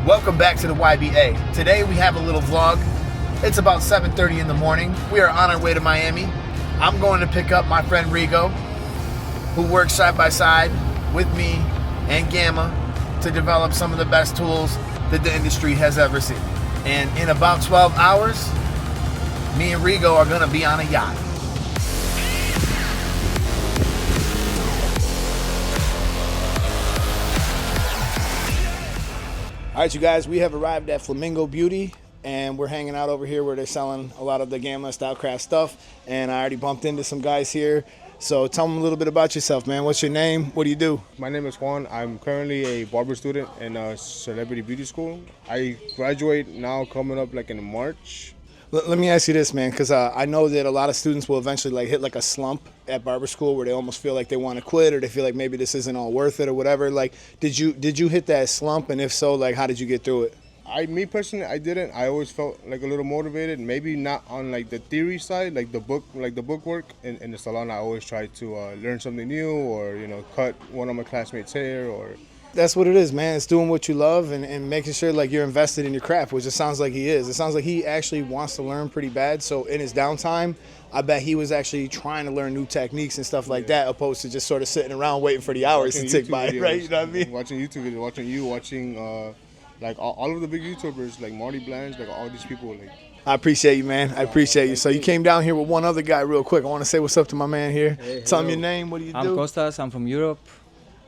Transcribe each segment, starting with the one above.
Welcome back to the YBA. Today we have a little vlog. It's about 7:30 in the morning. We are on our way to Miami. I'm going to pick up my friend Rigo, who works side by side with me and Gamma to develop some of the best tools that the industry has ever seen. And in about 12 hours, me and Rigo are gonna be on a yacht. All right, you guys, we have arrived at Flamingo Beauty, and we're hanging out over here where they're selling a lot of the Gamma Stylecraft stuff. And I already bumped into some guys here. So tell them a little bit about yourself, man. What's your name? What do you do? My name is Juan. I'm currently a barber student in a celebrity beauty school. I graduate now coming up like in March. Let me ask you this, man, because I know that a lot of students will eventually hit a slump at barber school where they almost feel like they want to quit, or they feel like maybe this isn't all worth it or whatever. Did you hit that slump, and if so, how did you get through it? Me personally, I didn't. I always felt a little motivated. Maybe not on the theory side, the book work in the salon. I always try to learn something new, or cut one of my classmates' hair, or. That's what it is, man. It's doing what you love and making sure you're invested in your craft, which it sounds like he is. It sounds like he actually wants to learn pretty bad. So in his downtime, I bet he was actually trying to learn new techniques and stuff like that, opposed to just sort of sitting around waiting for the hours to tick by, right? You know what I mean? Watching YouTube videos, watching you, watching all of the big YouTubers, like Marty Blanche, all these people. I appreciate you, man. I appreciate you. So you came down here with one other guy real quick. I want to say what's up to my man here. Hey, tell him your name. What do you do? I'm Costas. I'm from Europe,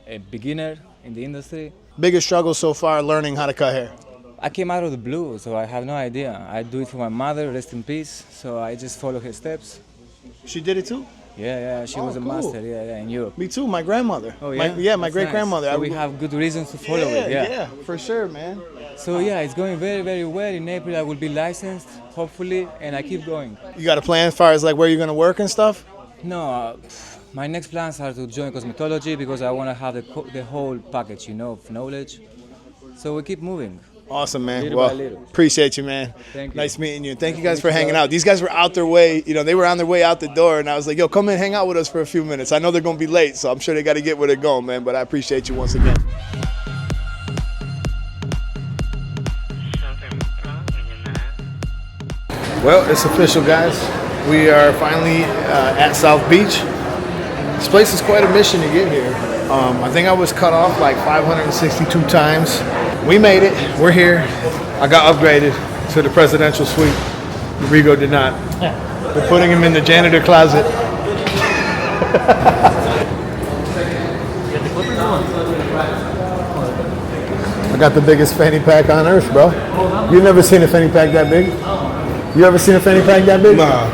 a beginner in the industry. Biggest struggle so far learning how to cut hair? I came out of the blue, so I have no idea. I do it for my mother, rest in peace. So I just follow her steps. She did it too? Yeah, she was a master, in Europe. Me too, my grandmother. Oh, yeah? My great-grandmother. Nice. So we have good reasons to follow it, Yeah, for sure, man. So yeah, it's going very, very well. In April I will be licensed, hopefully, and I keep going. You got a plan as far as where you're going to work and stuff? No, my next plans are to join cosmetology because I want to have the whole package, of knowledge. So we keep moving. Awesome, man. Little by little. Appreciate you, man. Thank you. Nice meeting you. Thank you guys for hanging out. These guys were out their way. They were on their way out the door, and I was like, yo, come in, hang out with us for a few minutes. I know they're going to be late, so I'm sure they got to get where they're going, man. But I appreciate you once again. Well, it's official, guys. We are finally at South Beach. This place is quite a mission to get here. I think I was cut off 562 times. We made it. We're here. I got upgraded to the presidential suite. Rigo did not. We're putting him in the janitor closet. I got the biggest fanny pack on earth, bro. You've never seen a fanny pack that big? You ever seen a fanny pack that big? Nah.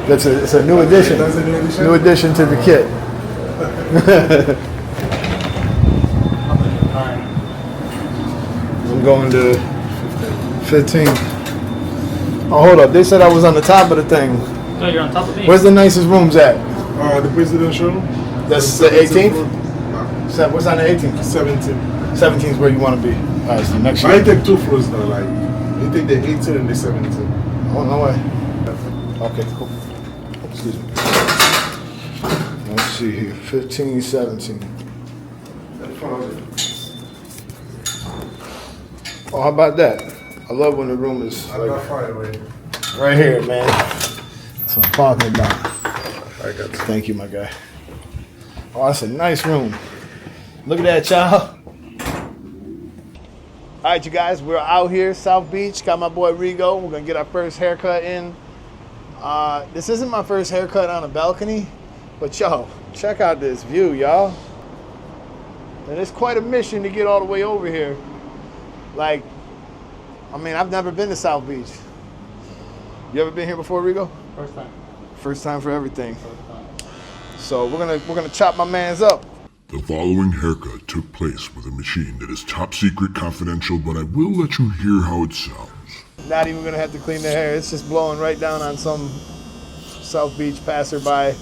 It's a new addition. New addition to the kit. I'm going to 15. Oh, hold up. They said I was on the top of the thing. No, you're on top of me. Where's the nicest rooms at? The presidential. That's the 18th? No. What's on the 18th? 17. 17th is where you want to be. All right, so next year. I take two floors though. You take the 18 and the 17. Oh, no way. Okay, cool. Excuse me. Let's see here. 15, 17. Oh, how about that? I love when the room is right here, man. That's what I'm talking about. I got you. Thank you, my guy. Oh, that's a nice room. Look at that, y'all. All right, you guys, we're out here, South Beach. Got my boy Rigo. We're gonna get our first haircut in. This isn't my first haircut on a balcony, but yo, check out this view, y'all. And it's quite a mission to get all the way over here. I've never been to South Beach. You ever been here before, Rigo? First time. First time for everything. So we're gonna chop my man's up. The following haircut took place with a machine that is top secret confidential, but I will let you hear how it sounds. Not even gonna have to clean their hair. It's just blowing right down on some South Beach passerby.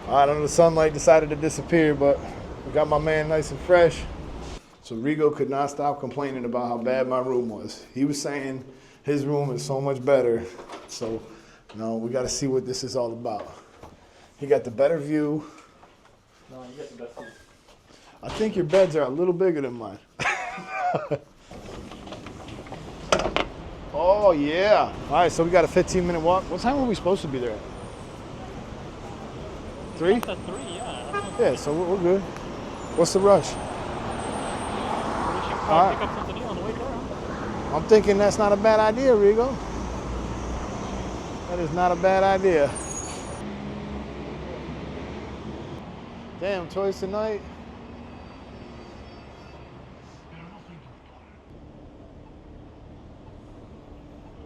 I don't know, the sunlight decided to disappear, but we got my man nice and fresh. So Rigo could not stop complaining about how bad my room was. He was saying his room is so much better. So, we got to see what this is all about. He got the better view. No, you get the best view. I think your beds are a little bigger than mine. Oh, yeah. All right, so we got a 15-minute walk. What time were we supposed to be there at? 3? At 3, yeah. Yeah, so we're good. What's the rush? We should All probably right. pick up something new on the way there. Huh? I'm thinking that's not a bad idea, Rigo. That is not a bad idea. Damn, toys tonight.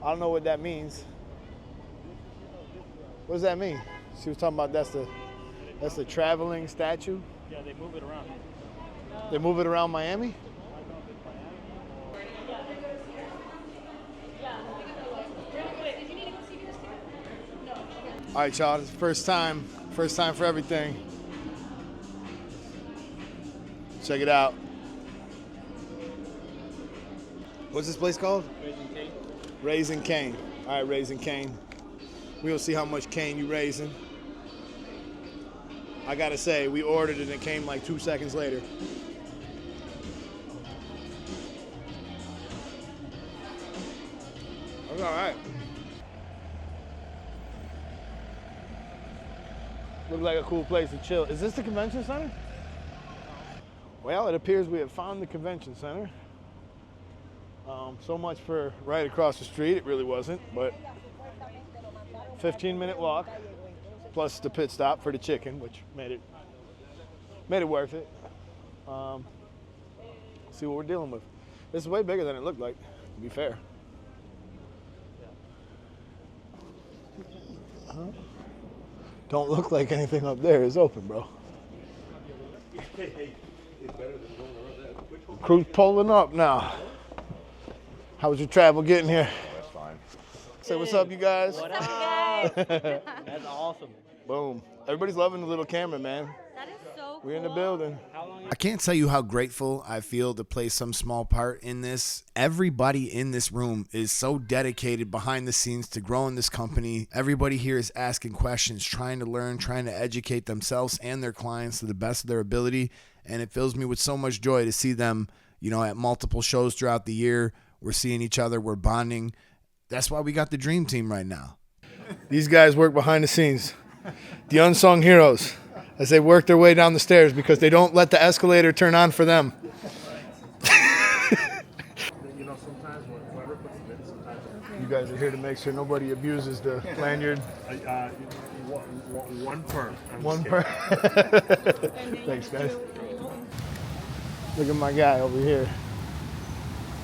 I don't know what that means. What does that mean? She was talking about that's the traveling statue. Yeah, they move it around. They move it around Miami? All right, y'all, this is first time for everything. Check it out. What's this place called? Raising Cane. All right, Raising Cane. We'll see how much cane you raising. I gotta say, we ordered it and it came like 2 seconds later. That's all right. Looks like a cool place to chill. Is this the convention center? Well, it appears we have found the convention center. So much for right across the street. It really wasn't, but 15-minute walk plus the pit stop for the chicken, which made it worth it. See what we're dealing with. This is way bigger than it looked like, to be fair. Don't look like anything up there is open, bro. Crew's pulling up now. How was your travel getting here? That's fine. Say what's up, you guys. What up, guys? That's awesome. Boom. Everybody's loving the little camera, man. That is so cool. We're in the building. I can't tell you how grateful I feel to play some small part in this. Everybody in this room is so dedicated behind the scenes to growing this company. Everybody here is asking questions, trying to learn, trying to educate themselves and their clients to the best of their ability. And it fills me with so much joy to see them, you know, at multiple shows throughout the year. We're seeing each other. We're bonding. That's why we got the dream team right now. These guys work behind the scenes. The unsung heroes as they work their way down the stairs because they don't let the escalator turn on for them. You guys are here to make sure nobody abuses the lanyard. One per. One per. Thanks, guys. Look at my guy over here.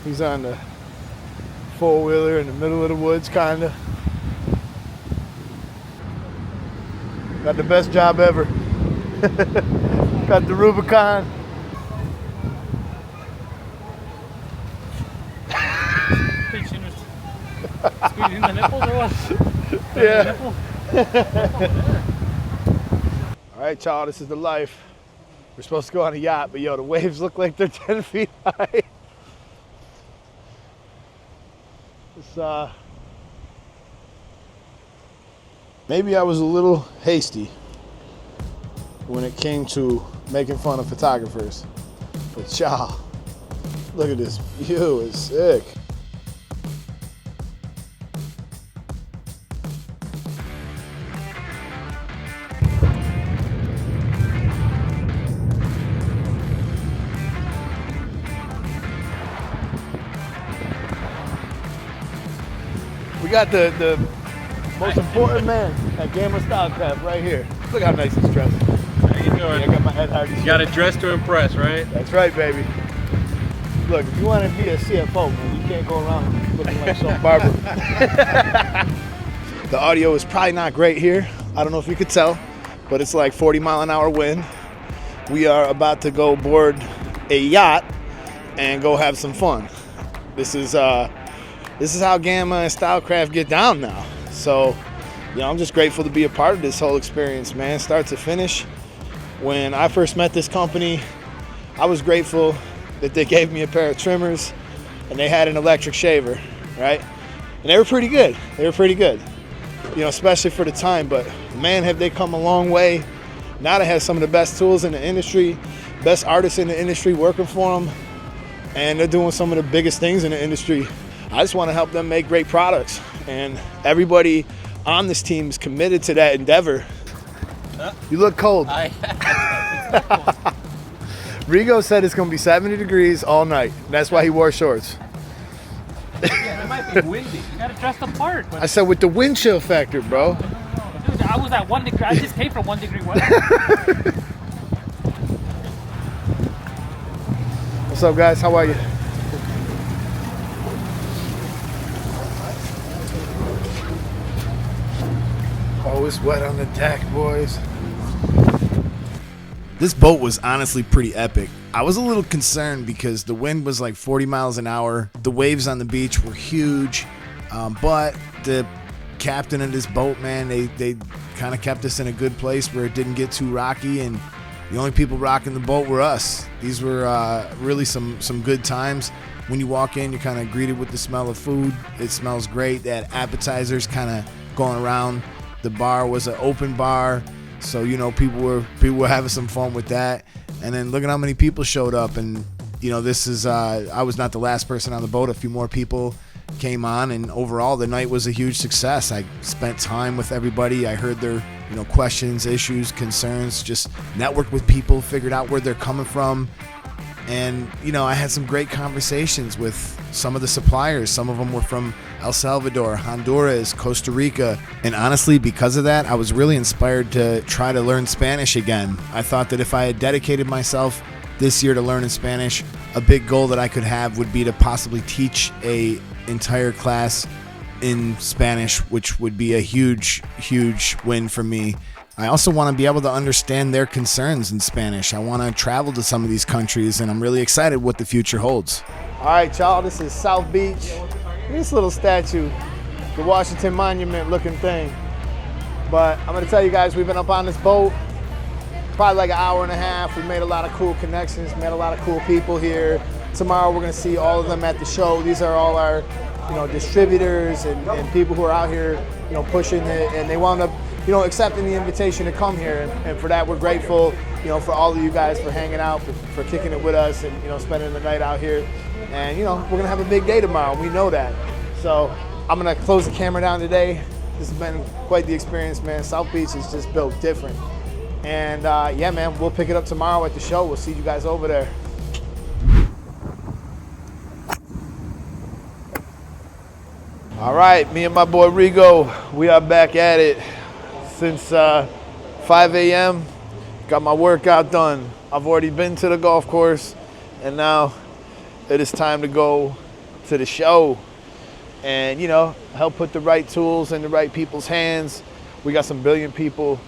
He's on the four-wheeler in the middle of the woods, kind of. Got the best job ever. Got the Rubicon. Squeezing the nipples or what? Yeah. All right, y'all, this is the life. We're supposed to go on a yacht, but yo, the waves look like they're 10 feet high. It's, maybe I was a little hasty when it came to making fun of photographers. But y'all, look at this view, it's sick. We got the most important man at Gamma Stylecraft right here. Look how nice he's dressed. How you doing? Yeah, I got my Ed Hardy. You got to dress to impress, right? That's right, baby. Look, if you want to be a CFO, man, you can't go around looking like some barber. The audio is probably not great here. I don't know if you could tell, but it's like 40-mile-an-hour wind. We are about to go board a yacht and go have some fun. This is how Gamma and Stylecraft get down now. So, you know, I'm just grateful to be a part of this whole experience, man, start to finish. When I first met this company, I was grateful that they gave me a pair of trimmers and they had an electric shaver, right? And they were pretty good. They were pretty good, you know, especially for the time. But man, have they come a long way. Now they have some of the best tools in the industry. best artists in the industry working for them, and they're doing some of the biggest things in the industry. I just want to help them make great products, and everybody on this team is committed to that endeavor. Huh? You look cold. Rigo said it's going to be 70 degrees all night. That's why he wore shorts. Yeah, it might be windy. You gotta dress the part. I said with the wind chill factor, bro. Dude, I was at 1 degree. I just came from 1 degree weather. What's up, guys? How are you? Oh, it's wet on the deck, boys. This boat was honestly pretty epic. I was a little concerned because the wind was like 40 miles an hour. The waves on the beach were huge, but the captain of this boat, man, they kind of kept us in a good place where it didn't get too rocky, and the only people rocking the boat were us. These were really some good times. When you walk in, you're kind of greeted with the smell of food. It smells great. They had appetizers kind of going around. The bar was an open bar, so you know people were having some fun with that. And then look at how many people showed up. And you know, this is I was not the last person on the boat. A few more people came on, and overall the night was a huge success. I spent time with everybody. I heard their questions, issues, concerns, just networked with people, figured out where they're coming from. And I had some great conversations with some of the suppliers. Some of them were from El Salvador, Honduras, Costa Rica. And honestly, because of that, I was really inspired to try to learn Spanish again. I thought that if I had dedicated myself this year to learning Spanish, a big goal that I could have would be to possibly teach a entire class in Spanish, which would be a huge win for me. I also want to be able to understand their concerns in Spanish. I want to travel to some of these countries, and I'm really excited what the future holds. All right, y'all, this is South Beach. This little statue, the Washington Monument looking thing. But I'm going to tell you guys, we've been up on this boat probably like an hour and a half. We made a lot of cool connections, met a lot of cool people here. Tomorrow we're going to see all of them at the show. These are all our distributors and people who are out here pushing it, and they wound up accepting the invitation to come here, and for that we're grateful, for all of you guys for hanging out, for kicking it with us, and spending the night out here. And we're gonna have a big day tomorrow. We know that. So I'm gonna close the camera down today. This has been quite the experience, man. South Beach is just built different. And yeah, man, we'll pick it up tomorrow at the show. We'll see you guys over there. All right, me and my boy Rigo, we are back at it since 5 a.m. Got my workout done. I've already been to the golf course, and now it is time to go to the show and help put the right tools in the right people's hands. We got some brilliant people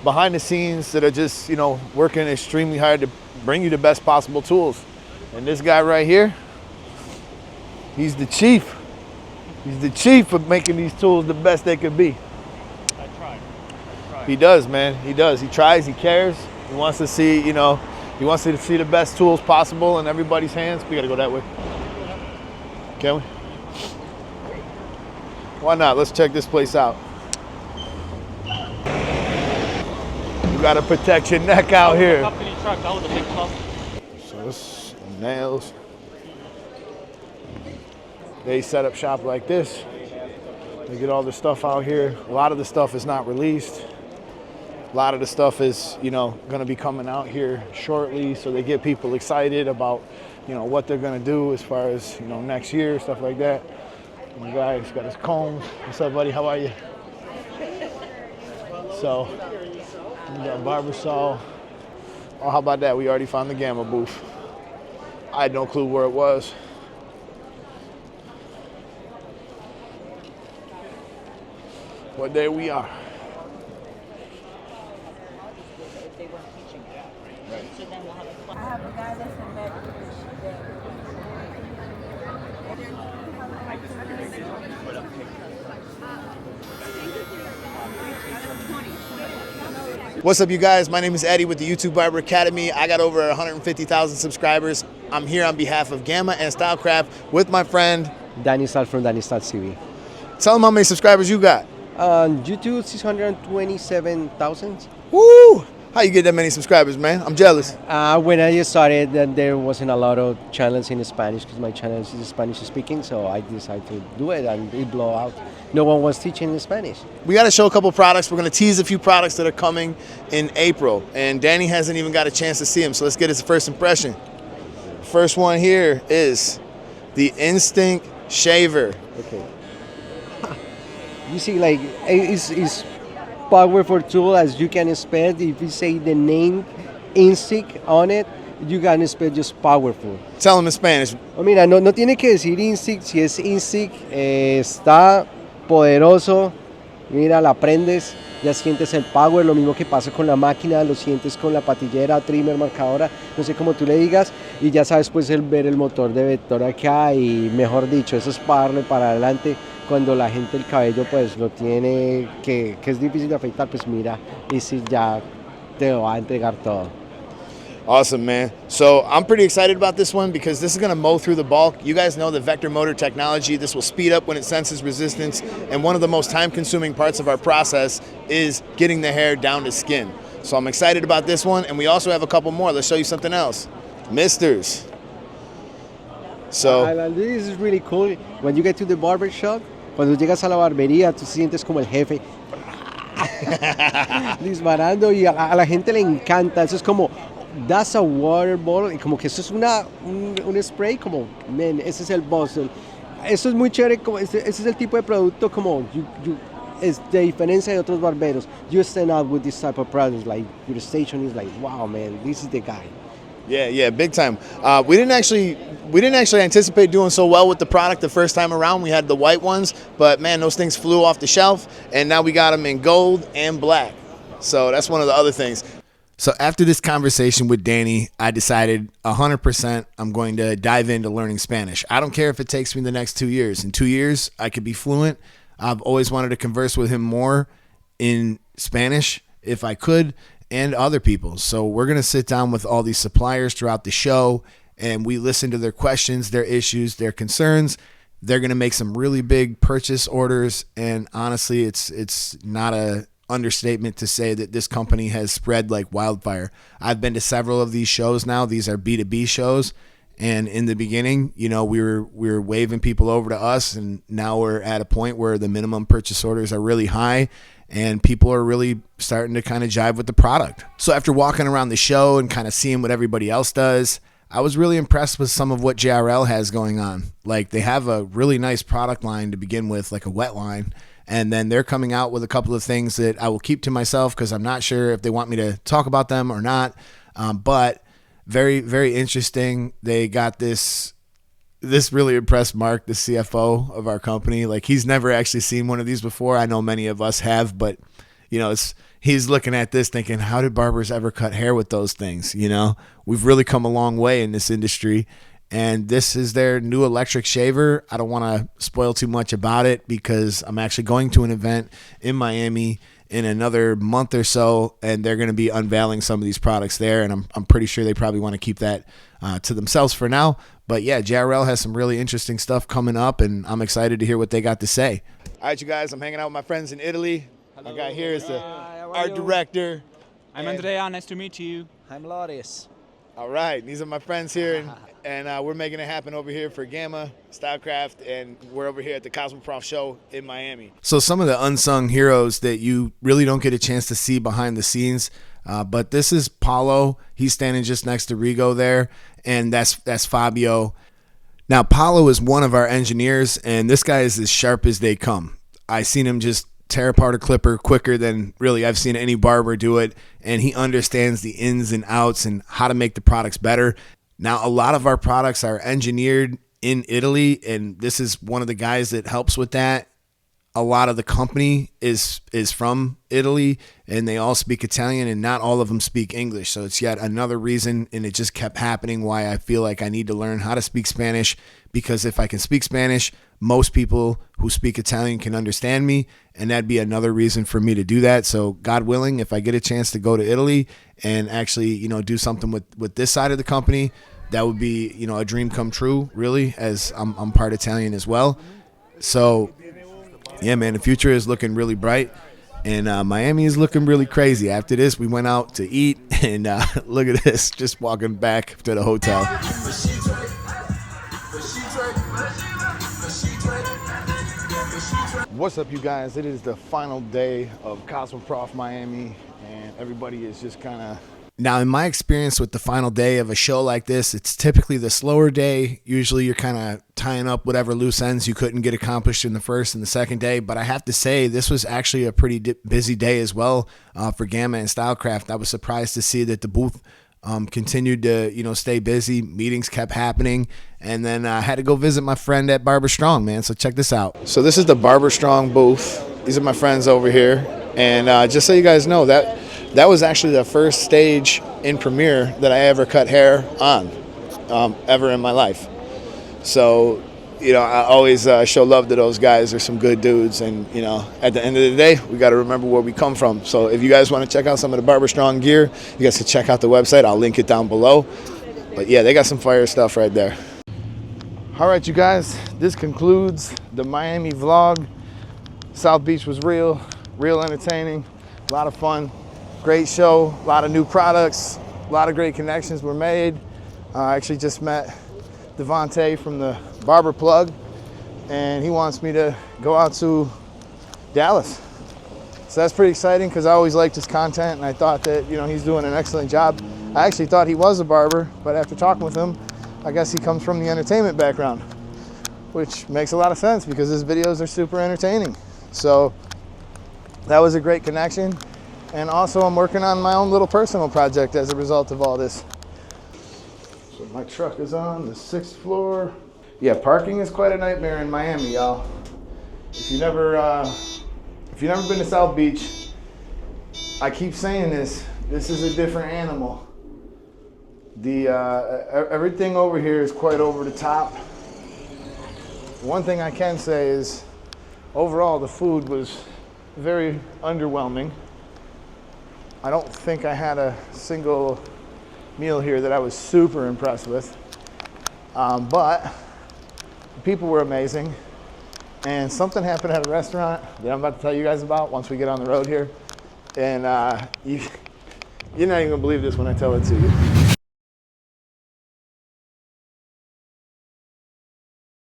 behind the scenes that are just working extremely hard to bring you the best possible tools. And this guy right here, he's the chief. He's the chief of making these tools the best they could be. I try. He does, man. He does. He tries. He cares. He wants to see, he wants to see the best tools possible in everybody's hands. We got to go that way. Can we? Why not? Let's check this place out. You got to protect your neck out here. Company truck. That was a big plus. So this nails. They set up shop like this. They get all the stuff out here. A lot of the stuff is not released. A lot of the stuff is, going to be coming out here shortly. So they get people excited about, what they're going to do as far as, next year, stuff like that. My guy's got his combs. What's up, buddy? How are you? So, we got barber saw. Oh, how about that? We already found the Gamma booth. I had no clue where it was. But there we are. What's up, you guys? My name is Eddie with the YouTube Barber Academy. I got over 150,000 subscribers. I'm here on behalf of Gamma and Stylecraft with my friend Danny Sal from Danny Sal TV. Tell them how many subscribers you got. On YouTube, 627,000. Woo! How you get that many subscribers, man? I'm jealous. When I started, then there wasn't a lot of channels in Spanish because my channel is Spanish speaking, so I decided to do it and it blew out. No one was teaching in Spanish. We got to show a couple products. We're going to tease a few products that are coming in April, and Danny hasn't even got a chance to see them, so let's get his first impression. First one here is the Instinct Shaver. Okay. You see, like, it's powerful tool as you can expect. If you say the name Instinct on it, you can expect just powerful. Tell him in Spanish. Mira, no tiene que decir Instinct, si es Instinct, está poderoso. Mira, la prendes, ya sientes el power, lo mismo que pasa con la máquina, lo sientes con la patillera, trimmer, marcadora, no sé cómo tú le digas, y ya sabes pues ver el motor de vector acá y mejor dicho, eso es para darle para adelante. Cuando la gente el cabello pues lo tiene, que es difícil de afeitar, pues mira, y si ya te va a entregar todo. Awesome, man. So I'm pretty excited about this one because this is going to mow through the bulk. You guys know the vector motor technology. This will speed up when it senses resistance. And one of the most time-consuming parts of our process is getting the hair down to skin. So I'm excited about this one. And we also have a couple more. Let's show you something else. Misters. So This is really cool. When you get to the barber shop, cuando llegas a la barbería, tú sientes como el jefe disparando y a la gente le encanta. Eso es como, that's a water bottle, y como que eso es un spray, como, man, ese es el boss. Eso es muy chévere, como, ese es el tipo de producto como, es de diferencia de otros barberos. You stand out with this type of products, like, your station is like, wow, man, this is the guy. Yeah, big time. We didn't actually anticipate doing so well with the product the first time around. We had the white ones, but man, those things flew off the shelf, and now we got them in gold and black. So that's one of the other things. So after this conversation with Danny, I decided 100% I'm going to dive into learning Spanish. I don't care if it takes me the next 2 years. In 2 years, I could be fluent. I've always wanted to converse with him more in Spanish if I could, and other people. So we're going to sit down with all these suppliers throughout the show, and we listen to their questions, their issues, their concerns. They're going to make some really big purchase orders, and honestly, it's not a understatement to say that this company has spread like wildfire. I've been to several of these shows now. These are B2B shows, and in the beginning, you know, we were waving people over to us, and now we're at a point where the minimum purchase orders are really high, and people are really starting to kind of jive with the product. So after walking around the show and kind of seeing what everybody else does, I was really impressed with some of what JRL has going on. Like, they have a really nice product line to begin with, like a wet line, and then they're coming out with a couple of things that I will keep to myself because I'm not sure if they want me to talk about them or not, but very, very interesting. They got this really impressed Mark, the CFO of our company. Like, he's never actually seen one of these before. I know many of us have, but you know, he's looking at this thinking, how did barbers ever cut hair with those things? You know, we've really come a long way in this industry, and this is their new electric shaver. I don't want to spoil too much about it because I'm actually going to an event in Miami in another month or so, and they're going to be unveiling some of these products there, and I'm pretty sure they probably want to keep that to themselves for now. But yeah, JRL has some really interesting stuff coming up, and I'm excited to hear what they got to say. All right, you guys, I'm hanging out with my friends in Italy. Hello. My guy here is the art director. I'm Andrea, nice to meet you. I'm Loris. All right, these are my friends here, and we're making it happen over here for Gamma, Stylecraft, and we're over here at the Cosmoprof show in Miami. So some of the unsung heroes that you really don't get a chance to see behind the scenes, but this is Paulo. He's standing just next to Rigo there, and that's Fabio. Now, Paulo is one of our engineers, and this guy is as sharp as they come. I seen him just tear apart a clipper quicker than really I've seen any barber do it, and he understands the ins and outs and how to make the products better. Now, a lot of our products are engineered in Italy, and this is one of the guys that helps with that. A lot of the company is from Italy, and they all speak Italian, and not all of them speak English. So it's yet another reason, and it just kept happening, why I feel like I need to learn how to speak Spanish, because if I can speak Spanish, most people who speak Italian can understand me, and that'd be another reason for me to do that. So God willing, if I get a chance to go to Italy and actually, you know, do something with this side of the company, that would be, you know, a dream come true, really, as I'm part Italian as well. So yeah, man, the future is looking really bright. And Miami is looking really crazy. After this, we went out to eat, and look at this, just walking back to the hotel. What's up, you guys? It is the final day of Cosmoprof Miami, and everybody is just kind of... Now, in my experience with the final day of a show like this, it's typically the slower day. Usually you're kind of tying up whatever loose ends you couldn't get accomplished in the first and the second day. But I have to say, this was actually a pretty busy day as well for Gamma and Stylecraft. I was surprised to see that the booth continued to, stay busy. Meetings kept happening. And then I had to go visit my friend at Barber Strong, man. So check this out. So this is the Barber Strong booth. These are my friends over here. And just so you guys know, that was actually the first stage in Premiere that I ever cut hair on, ever in my life. So, I always show love to those guys. They're some good dudes. And, at the end of the day, we got to remember where we come from. So if you guys want to check out some of the Barber Strong gear, you guys can check out the website. I'll link it down below. But yeah, they got some fire stuff right there. All right, you guys, this concludes the Miami vlog. South Beach was real entertaining, a lot of fun. Great show, a lot of new products, a lot of great connections were made. I actually just met Devontae from the Barber Plug, and he wants me to go out to Dallas. So that's pretty exciting because I always liked his content, and I thought that he's doing an excellent job. I actually thought he was a barber, but after talking with him, I guess he comes from the entertainment background, which makes a lot of sense because his videos are super entertaining. So that was a great connection. And also I'm working on my own little personal project as a result of all this. So my truck is on the 6th floor. Yeah, parking is quite a nightmare in Miami, y'all. If you've never been to South Beach, I keep saying this is a different animal. Everything over here is quite over the top. One thing I can say is overall the food was very underwhelming. I don't think I had a single meal here that I was super impressed with, but the people were amazing, and something happened at a restaurant that I'm about to tell you guys about once we get on the road here, and you're not even gonna believe this when I tell it to you.